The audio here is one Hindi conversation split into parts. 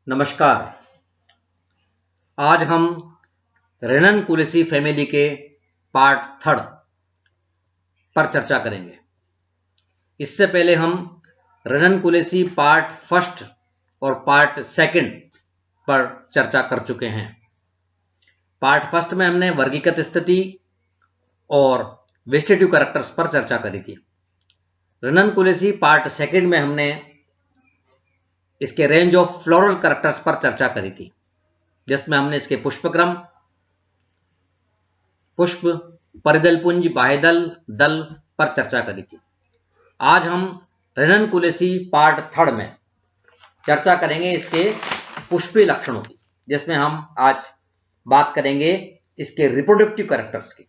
नमस्कार। आज हम रेननकुलेसी फैमिली के पार्ट थर्ड पर चर्चा करेंगे। इससे पहले हम रेननकुलेसी पार्ट फर्स्ट और पार्ट सेकंड पर चर्चा कर चुके हैं। पार्ट फर्स्ट में हमने वर्गीकृत स्थिति और वेजिटेटिव कैरेक्टर्स पर चर्चा करी थी। रेननकुलेसी पार्ट सेकंड में हमने इसके रेंज ऑफ फ्लोरल कैरेक्टर्स पर चर्चा करी थी, जिसमें हमने इसके पुष्पक्रम, पुष्प, परिदल पुंज, बाह्यदल, दल पर चर्चा करी थी। आज हम रेननकुलेसी पार्ट थर्ड में चर्चा करेंगे इसके पुष्पीय लक्षणों की, जिसमें हम आज बात करेंगे इसके रिप्रोडक्टिव कैरेक्टर्स की,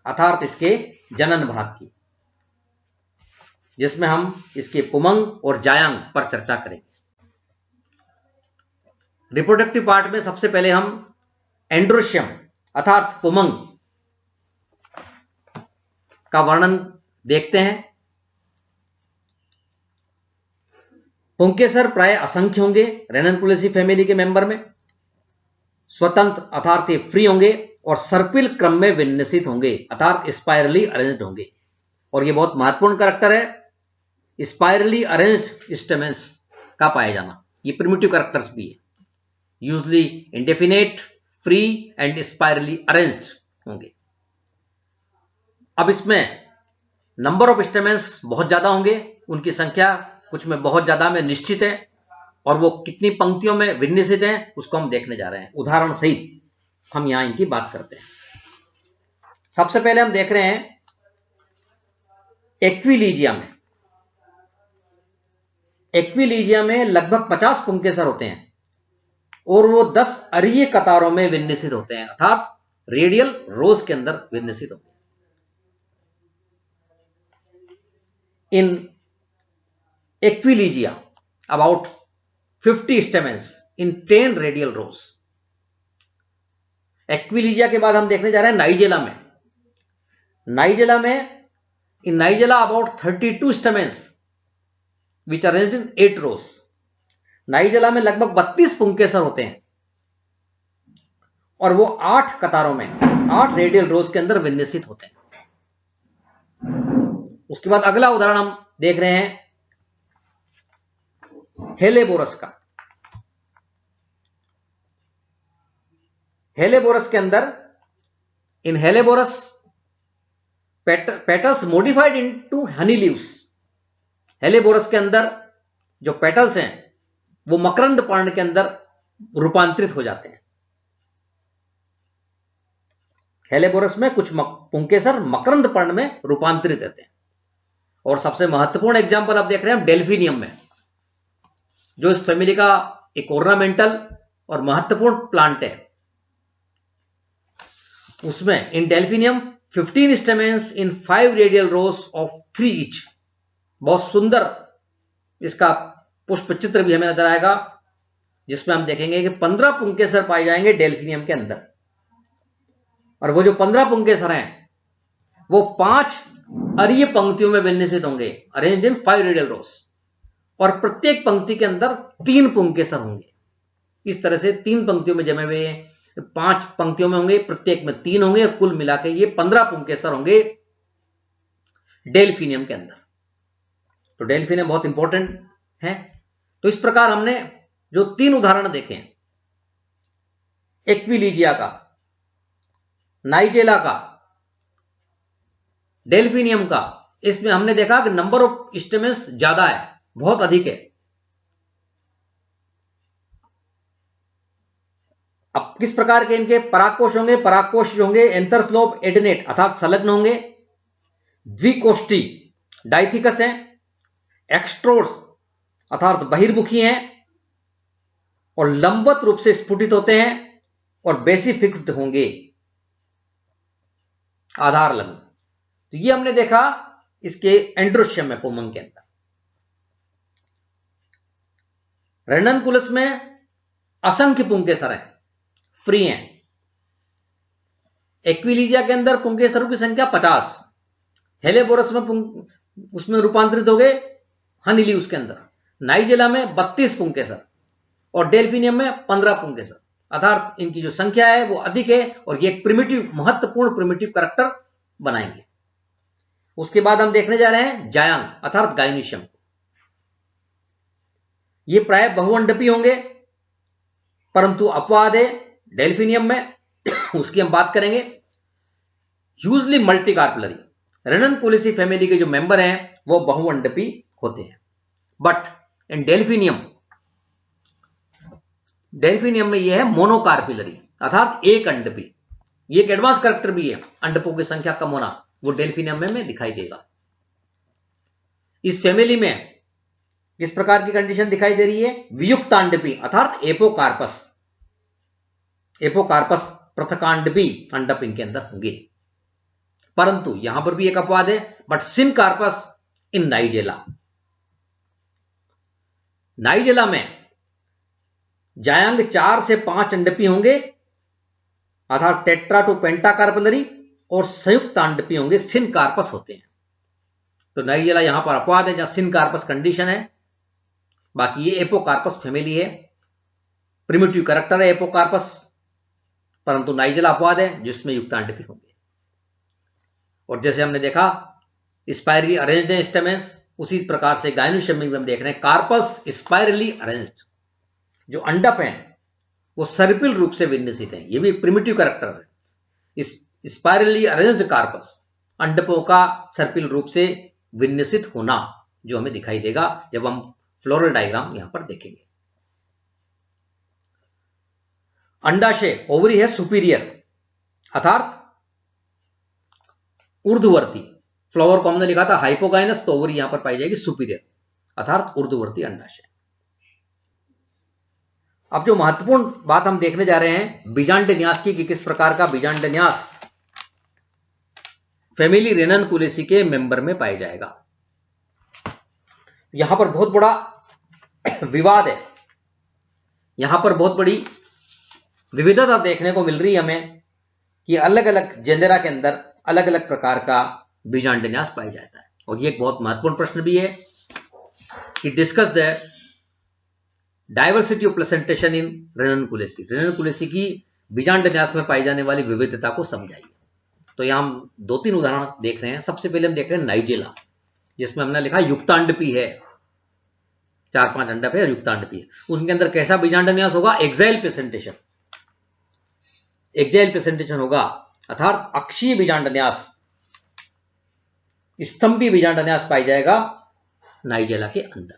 अर्थात इसके जनन भाग की, जिसमें हम इसके पुमंग और जायांग पर चर्चा करेंगे। रिप्रोडक्टिव पार्ट में सबसे पहले हम एंड्रोशियम अर्थात पुमंग का वर्णन देखते हैं। पुंकेसर प्राय असंख्य होंगे रेननकुलेसी फैमिली के मेंबर में। स्वतंत्र अर्थात ये फ्री होंगे और सर्पिल क्रम में विन्यासित होंगे अर्थात स्पाइरली अरेंज्ड होंगे। और ये बहुत महत्वपूर्ण कैरेक्टर है, स्पाइरली अरेंज्ड स्टेमेंस का पाया जाना। ये प्रिमिटिव कैरेक्टर्स भी है, usually indefinite, free and spirally arranged होंगे। अब इसमें नंबर ऑफ स्टेमेंस बहुत ज्यादा होंगे, उनकी संख्या कुछ में बहुत ज्यादा में निश्चित है, और वो कितनी पंक्तियों में विन्यासित हैं उसको हम देखने जा रहे हैं। उदाहरण सहित हम यहां इनकी बात करते हैं। सबसे पहले हम देख रहे हैं एक्विलीजिया में। एक्विलीजिया में लगभग 50 पुंकेसर होते हैं और वो 10 अरीय कतारों में विन्यासित होते हैं, अर्थात रेडियल रोज के अंदर विन्यासित होते हैं। इन एक्विलीजिया अबाउट 50 स्टेमेंस इन 10 रेडियल रोज। एक्विलीजिया के बाद हम देखने जा रहे हैं नाइजेला में। नाइजेला में in nigella about 32 stamens which are arranged in 8 rows। Nigella में लगभग 32 पुंकेसर होते हैं और वो 8 कतारों में 8 रेडियल रोज के अंदर विन्यासित होते हैं। उसके बाद अगला उदाहरण हम देख रहे हैं हेलेबोरस का। हेलेबोरस के अंदर in helleborus petals modified into honey leaves. Helleborus के अंदर जो पेटल्स हैं वो मकरंद पर्ण के अंदर रूपांतरित हो जाते हैं। हेलेबोरस में कुछ पुंकेसर मकरंद पर्ण में रूपांतरित होते हैं। और सबसे महत्वपूर्ण एग्जांपल आप देख रहे हैं डेल्फिनियम में, जो इस फैमिली का एक ऑर्नामेंटल और महत्वपूर्ण प्लांट है। उसमें in delphinium 15 stamens in 5 radial rows of 3 each. बहुत सुंदर इसका पुष्प चित्र भी हमें नजर आएगा, जिसमें हम देखेंगे कि 15 पुंकेसर पाए जाएंगे डेल्फिनियम के अंदर। और वो जो 15 पुंकेसर हैं वो 5 अरीय पंक्तियों में विन्यासित होंगे, अरेंज्ड इन 5 रेडियल रोज, और प्रत्येक पंक्ति के अंदर 3 पुंकेसर होंगे। इस तरह से 3 पंक्तियों में जमे हुए 5 पंक्तियों में होंगे, प्रत्येक में 3 होंगे, कुल मिलाकर ये 15 पुंकेसर होंगे डेल्फिनियम के अंदर। तो डेल्फिनियम बहुत इंपॉर्टेंट है। तो इस प्रकार हमने जो 3 उदाहरण देखे, एक्विलीजिया का, नाइजेला का, डेल्फिनियम का, इसमें हमने देखा कि नंबर ऑफ स्टेमेंस ज्यादा है, बहुत अधिक है। अब किस प्रकार के इनके परागकोश होंगे? परागकोश होंगे एंथरस्लोप एडिनेट अर्थात संलग्न होंगे, द्विकोष्ठी डाइथिकस हैं, एक्सट्रोड्स अर्थात बहिर्मुखी हैं और लंबवत रूप से स्फुटित होते हैं और बेसिफिक्स्ड होंगे, आधार लग्न। तो ये हमने देखा इसके एंड्रोशियम में, पुमंग के अंदर। रेननकुलस में असंख्य पुंकेसर हैं, फ्री हैं। एक्विलीजिया के अंदर पुंकेसरों की संख्या 50, हेलेबोरस में उसमें रूपांतरित हो गए हनी लीव्स के अंदर। नाइजेला में 32 पुंकेसर और डेल्फिनियम में 15 पुंकेसर, अर्थात इनकी जो संख्या है वो अधिक है और ये एक प्रिमिटिव, महत्वपूर्ण प्रिमिटिव करैक्टर बनाएंगे। उसके बाद हम देखने जा रहे हैं जायांग अर्थात गाइनोशियम। ये प्राय बहुअंडपी होंगे, परंतु अपवाद है डेल्फिनियम में, उसकी हम बात करेंगे। यूजली मल्टी कार्पलरी, रेननकुलेसी फैमिली के जो मेंबर हैं वो बहुअंडपी होते हैं, बट इन डेल्फिनियम में यह है मोनोकार्पिलरी अर्थात एक अंडपी। ये एक एडवांस करैक्टर भी है, अंडकों की संख्या कम होना, वो डेल्फिनियम में दिखाई देगा। इस फैमिली में किस प्रकार की कंडीशन दिखाई दे रही है? वियुक्त अंडपी अर्थात एपोकार्पस, एपोकार्पस पृथकांडपी अंडप इनके अंदर होंगे। परंतु यहां पर भी एक अपवाद है, but syncarpous in nigella. Nigella में जायांग 4 से 5 अंडपी होंगे अर्थात टेट्रा टू पेंटाकार्पलरी, और संयुक्त अंडपी होंगे, सिनकार्पस होते हैं। तो नाइजेला यहां पर अपवाद है जहां सिनकार्पस कंडीशन है, बाकी ये एपोकार्पस फैमिली है, प्रिमिटिव कैरेक्टर है एपोकार्पस, परंतु नाइजेला अपवाद है जिसमें युक्तांडपी होंगे। और जैसे हमने देखा स्पाइरली अरेंज्ड स्टेमेंस, उसी प्रकार से गाइनोशियम में हम देख रहे हैं कार्पस स्पाइरली अरेंज्ड। जो अंडप हैं वो सर्पिल रूप से विन्यासित हैं, ये भी प्रिमिटिव कैरेक्टर्स है। इस स्पाइरली अरेंज्ड कार्पस, अंडपों का सर्पिल रूप से विन्यासित होना, जो हमें दिखाई देगा जब हम फ्लोरल डायग्राम यहां पर देखेंगे। अंडाशय ओवरी है सुपीरियर अर्थात ऊर्ध्ववर्ती, फ्लावर को हमने लिखा था हाइपोगाइनस, तो ओवरी यहां पर पाई जाएगी सुपीरियर अर्थात ऊर्ध्ववर्ती अंडाशय। अब जो महत्वपूर्ण बात हम देखने जा रहे हैं बीजांडन्यास की, कि किस प्रकार का बीजांडन्यास फैमिली रेननकुलेसी के मेंबर में पाया जाएगा। यहां पर बहुत बड़ा विवाद है, यहां पर बहुत बड़ी विविधता देखने को मिल रही है हमें कि अलग अलग जेनेरा के अंदर अलग अलग प्रकार का बीजांडन्यास पाया जाता है। और ये एक बहुत महत्वपूर्ण प्रश्न भी है कि discuss the diversity of placentation in ranunculaceae, ranunculaceae की बीजांडन्यास में पाई जाने वाली विविधता को समझाइए। तो यहां हम 2-3 उदाहरण देख रहे हैं। सबसे पहले हम देख रहे हैं नाइजेला, जिसमें हमने लिखा युक्तांडपी है, 4-5 अंडप है और युक्तांडपी है। उसके अंदर कैसा बीजांडन्यास होगा? एक्साइल प्रेजेंटेशन, एक्साइल प्रेजेंटेशन होगा अर्थात अक्षीय बीजांडन्यास, स्तंभी बीजांडन्यास पाई जाएगा नाइजेला के अंदर।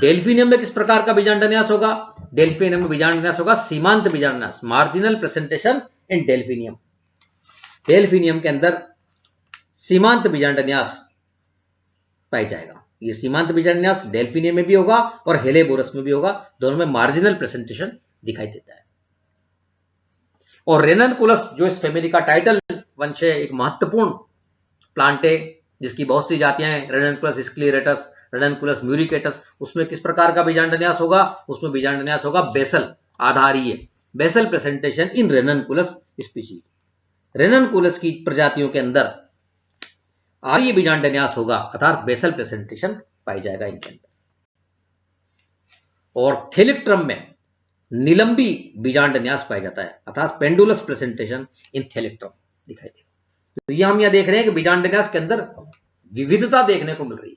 डेल्फिनियम में किस प्रकार का बीजांडन्यास होगा? डेल्फिनियम में बीजांडन्यास होगा सीमांत बीजांडन्यास, marginal presentation in delphinium. Delphinium के अंदर सीमांत बीजांडन्यास पाई जाएगा। ये सीमांत बीजांडन्यास डेल्फिनियम में भी होगा और हेलेबोरस में भी होगा, दोनों में मार्जिनल प्रेजेंटेशन दिखाई देता है। और रेननकुलस जो इस फैमिली का टाइटल वंश है, एक महत्वपूर्ण प्लांट है जिसकी बहुत सी जातियां हैं, रेननकुलस स्क्लेरेटस, रेननकुलस म्यूरिकेटस। उसमें किस प्रकार का बीजांडन्यास होगा? उसमें बीजांडन्यास होगा बेसल, आधारीय, basal presentation in ranunculus species. Ranunculus की प्रजातियों के अंदर आर्य बीजांडन्यास होगा अर्थात बेसल प्रेजेंटेशन पाई जाएगा इनके अंदर। और थेलिक्ट्रम में निलंबी बीजांडन्यास पाया जाता है अर्थात पेंडुलस प्रेजेंटेशन इन थेलिक्ट्रम दिखाई देगा। तो ये हम यह देख रहे हैं कि बीजांडन्यास के अंदर विविधता देखने को मिल रही है।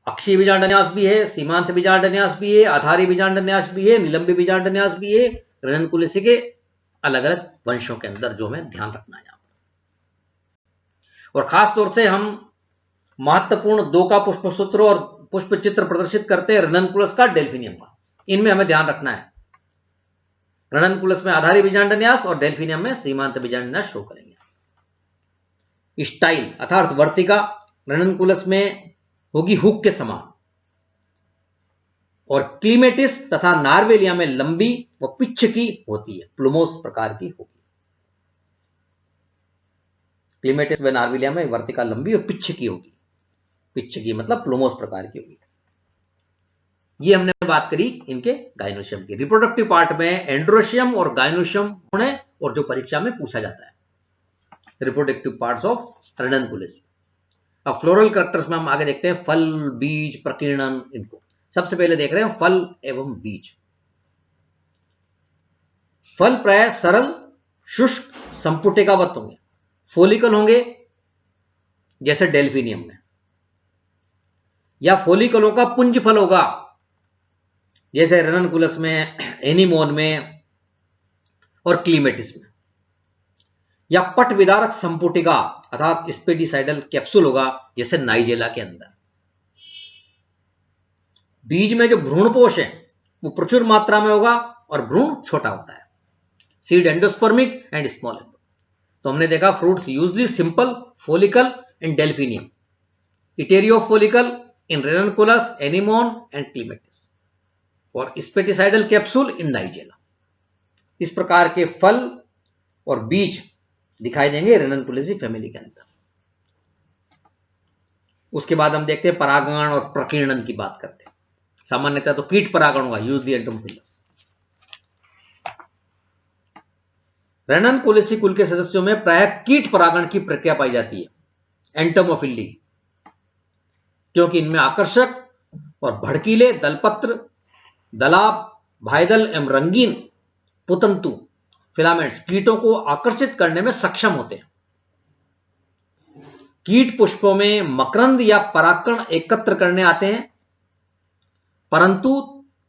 अक्षीय बीजांडन्यास भी है, सीमांत बीजांडन्यास भी है, आधारी बीजांडन्यास भी है, निलंबी बीजांडन्यास भी है, रेननकुलेसी के अलग अलग वंशों के अंदर, जो हमें ध्यान रखना है। और खास तौर से हम महत्वपूर्ण 2 का पुष्पसूत्र और पुष्प चित्र प्रदर्शित करते हैं, रेननकुलस का, डेल्फिनियम का। इनमें हमें ध्यान रखना है, रेननकुलस में आधारी बीजांडन्यास और डेल्फिनियम में सीमांत बीजांडन्यास शो करेंगे। स्टाइल अर्थात वर्तिका रेननकुलस में होगी हुक के समान, और क्लीमेटिस तथा नार्वेलिया में लंबी व पिच्छ की होती है, प्लुमोस प्रकार की होगी। क्लीमेटिस व नार्वेलिया में वर्तिका लंबी और पिच्छ की होगी, पिच्छ की मतलब प्लुमोस प्रकार की होगी। ये हमने बात करी इनके गाइनोशियम की। रिप्रोडक्टिव पार्ट में एंड्रोशियम और गाइनोशियम है, और जो परीक्षा में पूछा जाता है रिप्रोडक्टिव पार्ट्स ऑफ रेननकुलेसी। अब फ्लोरल कैरेक्टर्स में हम आगे देखते हैं फल, बीज, प्रकीर्णन, इनको सबसे पहले देख रहे हैं फल एवं बीज। फल प्राय सरल शुष्क संपुटिकावत होंगे, फोलिकल होंगे जैसे डेल्फिनियम में, या फोलिकलों का पुंज फल होगा जैसे रेननकुलस में, एनीमोन में और क्लीमेटिस में, या पट विदारक संपुटिका अर्थात स्पेडिसाइडल कैप्सूल होगा जैसे नाइजेला के अंदर। बीज में जो भ्रूणपोष है वो प्रचुर मात्रा में होगा और भ्रूण छोटा होता है, सीड एंडोस्पर्मिक एंड स्मॉल। तो हमने देखा fruits usually simple follicle in delphinium, etaerio follicle in ranunculus, anemone and clematis, और स्पेटिसाइडल कैप्सूल इन नाइजेला। इस प्रकार के फल और बीज दिखाई देंगे रेननकुलेसी फैमिली के अंदर। उसके बाद हम देखते हैं परागण और प्रकीर्णन की बात करते हैं। सामान्यतः तो कीट परागण होगा, यूजली एंटोमोफिलस। रेननकुलेसी कुल के सदस्यों में प्राय कीट परागण की प्रक्रिया पाई जाती है, एंटोमोफिली, क्योंकि इनमें आकर्षक और भड़कीले दलपत्र, दलाप, भाईदल एवं रंगीन पुतंतु फिलामेंट्स कीटों को आकर्षित करने में सक्षम होते हैं। कीट पुष्पों में मकरंद या परागकण एकत्र करने आते हैं, परंतु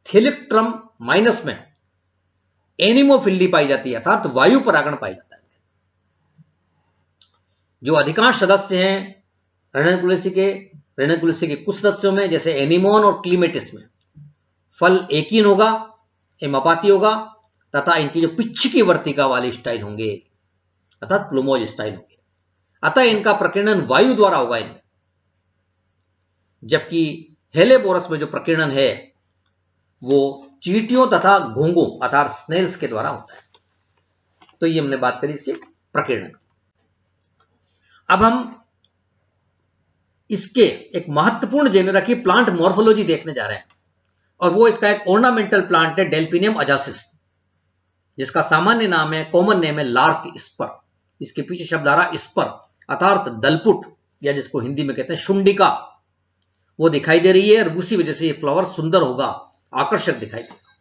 थेलिप्ट्रम माइनस में एनिमोफिली पाई जाती है, अर्थात वायु परागण पाया जाता है। जो अधिकांश सदस्य हैं रेननकुलेसी के कुछ सदस्यों में जैसे एनीमोन और क्लीमेटिस में फल एकीन होगा, हेमापाती होगा, तथा इनकी जो पिच्छकी वर्तिका वाले स्टाइल होंगे अर्थात प्लूमोज स्टाइल होंगे। अतः इनका प्रकीर्णन वायु द्वारा होगा इनमें, जबकि हेलेबोरस में जो प्रकीर्णन है वो चींटियों तथा घोंघों अर्थात स्नेल्स के द्वारा होता है। तो ये हमने बात करी इसके प्रकीर्णन। अब हम इसके एक महत्वपूर्ण जेनेरा की प्लांट मॉर्फोलॉजी देखने जा रहे हैं, और वो इसका एक ऑर्नामेंटल प्लांट है डेल्फिनियम अजासिस, जिसका सामान्य नाम है, कॉमन नेम है लार्क स्पर। इसके पीछे शब्द आ रहा स्पर अर्थात दलपुट, या जिसको हिंदी में कहते हैं शुंडिका, वो दिखाई दे रही है, और उसी वजह से ये फ्लावर सुंदर होगा, आकर्षक दिखाई देगा।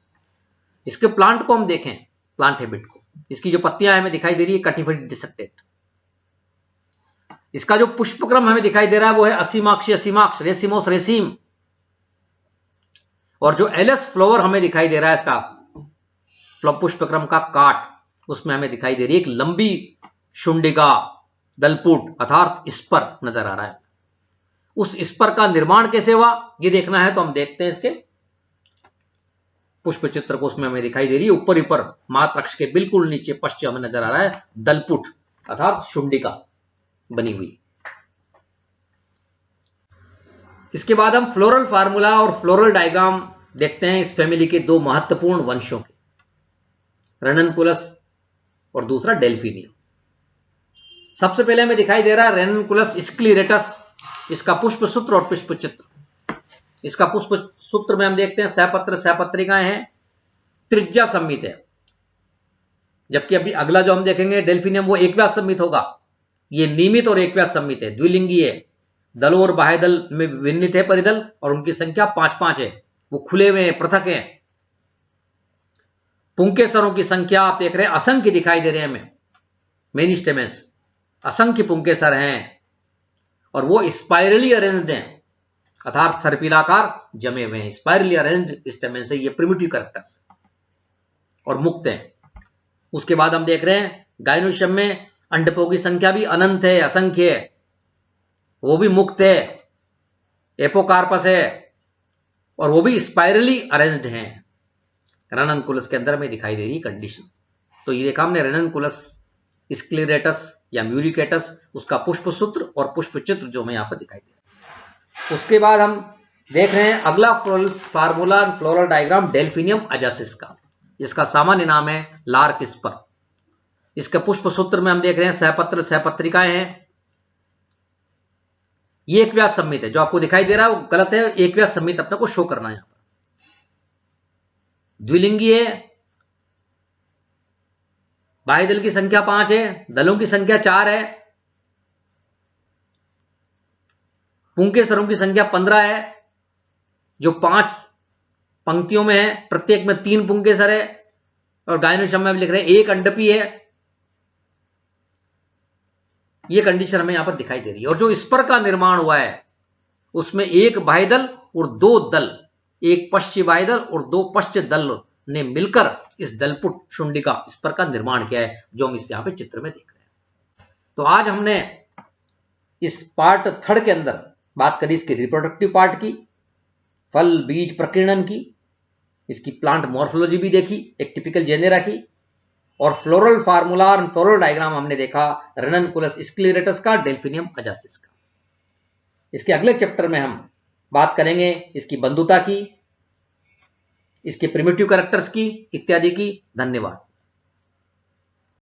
इसके प्लांट को हम देखें, प्लांट हैबिट को, इसकी जो पत्तियां हमें दिखाई दे रही है कटिफिड डिसेक्टेड। इसका जो पुष्पक्रम हमें दिखाई दे रहा है वो है असीमाक्षी असीमाक्ष, रेसिमोस रेसिम, और जो एलएस फ्लावर हमें दिखाई दे रहा है इसका पुष्पक्रम का काट, उसमें हमें दिखाई दे रही है एक लंबी शुंडिका दलपुट अर्थात स्पर नजर आ रहा है। उस स्पर का निर्माण कैसे हुआ ये देखना है तो हम देखते हैं इसके पुष्प चित्र को। उसमें हमें दिखाई दे रही है ऊपर मात्रक्ष के बिल्कुल नीचे पश्चिम में नजर आ रहा है दलपुट अर्थात शुंडिका बनी हुई। इसके बाद हम फ्लोरल फार्मूला और फ्लोरल डायग्राम देखते हैं इस फैमिली के दो महत्वपूर्ण वंशों के, रेननकुलस और दूसरा डेल्फिनियम। सबसे पहले हमें दिखाई दे रहा है रेननकुलस स्क्लेरेटस, इसका पुष्प सूत्र और पुष्प चित्र। इसका पुष्प सूत्र में हम देखते हैं सहपत्र सहपत्रिकाएं हैं, त्रिज्या सम्मित है, जबकि अभी अगला जो हम देखेंगे डेल्फिनियम वो एकव्यास सम्मित होगा। ये नियमित और एकव्यास सम्मित है, द्विलिंगी है, दलों और बाह्यदल में विन्नित है परिदल, और उनकी संख्या 5-5 है, वो खुले हुए हैं, पृथक हैं। पुंकेसरों की संख्या आप देख रहे हैं असंख्य दिखाई दे रहे हैं हमें, मेनी स्टेमेंस, असंख्य पुंकेसर हैं, और वो स्पाइरली अरेंज्ड हैं अर्थात सर्पिलाकार जमे हुए हैं। स्पाइरली अरेंज्ड स्टेमेंस है, ये प्रिमिटिव कैरेक्टर्स और मुक्त हैं। उसके बाद हम देख रहे हैं गाइनोशियम में अंडकों की संख्या भी अनंत है, असंख्य है, वो भी मुक्त है। एपोकार्पस है और वो भी स्पाइरली अरेंज्ड हैं। रेननकुलस के अंदर में दिखाई दे रही कंडीशन। तो ये देखा हमने रेननकुलस स्क्लेरेटस या म्यूरिकेटस, उसका पुष्प सूत्र और पुष्प चित्र जो हमें यहां पर दिखाई दे रहा है। उसके बाद हम देख रहे हैं अगला floral formula floral diagram delphinium ajacis का, जिसका सामान्य नाम है लार्क स्पर। इसके पुष्प सूत्र में हम देख रहे हैं सहपत्र सहपत्रिकाएं हैं। ये एकव्यास सम्मित है, जो आपको दिखाई दे रहा है वो गलत है, एकव्यास सम्मित अपने को शो करना है। यहां पर द्विलिंगी है, बाह्यदल की संख्या 5 है, दलों की संख्या 4 है, पुंकेसरों की संख्या 15 है, जो 5 पंक्तियों में है, प्रत्येक में 3 पुंकेसर है और गायनोशम में लिख रहे हैं 1 अंडपी है। ये कंडीशन हमें यहां पर दिखाई दे रही है। और जो स्पर का निर्माण हुआ है उसमें 1 बाह्य दल और 2 दल, 1 पश्च बाह्य दल और 2 पश्च दल ने मिलकर इस दलपुट शुंडिका स्पर का निर्माण किया है, जो हम इस यहां पे चित्र में देख रहे हैं। तो आज हमने इस पार्ट 3 के अंदर बात करी इसकी रिप्रोडक्टिव पार्ट की, फल बीज प्रकीर्णन की, इसकी प्लांट मॉर्फोलॉजी भी देखी, एक टिपिकल जेनेरा की, और फ्लोरल फार्मूला और फ्लोरल डायग्राम हमने देखा रेननकुलस स्क्लेरेटस का, डेल्फिनियम अजासिस का। इसके अगले चैप्टर में हम बात करेंगे इसकी बंधुता की, इसके प्रिमिटिव कैरेक्टर्स की, इत्यादि की। धन्यवाद।